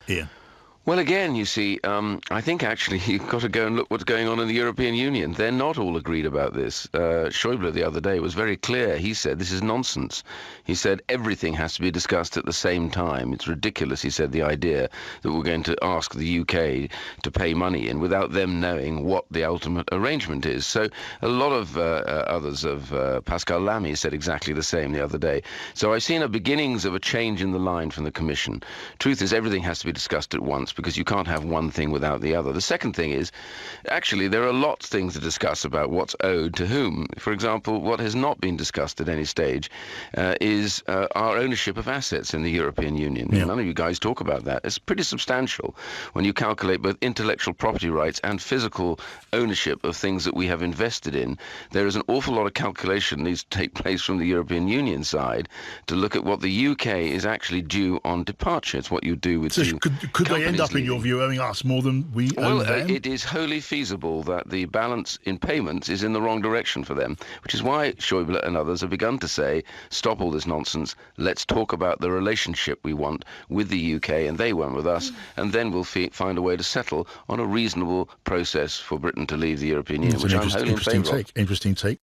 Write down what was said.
Ian? Well, again, you see, I think actually you've got to go and look what's going on in the European Union. They're not all agreed about this. Schäuble the other day was very clear. He said this is nonsense. He said everything has to be discussed at the same time. It's ridiculous, he said, the idea that we're going to ask the UK to pay money in without them knowing what the ultimate arrangement is. So a lot of others of Pascal Lamy said exactly the same the other day. So I've seen beginnings of a change in the line from the Commission. Truth is, everything has to be discussed at once, because you can't have one thing without the other. The second thing is, actually, there are lots of things to discuss about what's owed to whom. For example, what has not been discussed at any stage is our ownership of assets in the European Union. Yeah. None of you guys talk about that. It's pretty substantial when you calculate both intellectual property rights and physical ownership of things that we have invested in. There is an awful lot of calculation that needs to take place from the European Union side to look at what the UK is actually due on departure. It's what you do with So could they end up, in your view, owing us more than we owe them? It is wholly feasible that the balance in payments is in the wrong direction for them, which is why Schäuble and others have begun to say, stop all this nonsense, let's talk about the relationship we want with the UK and they want with us, and then we'll find a way to settle on a reasonable process for Britain to leave the European Union, which I'm wholly in favour of. Interesting take.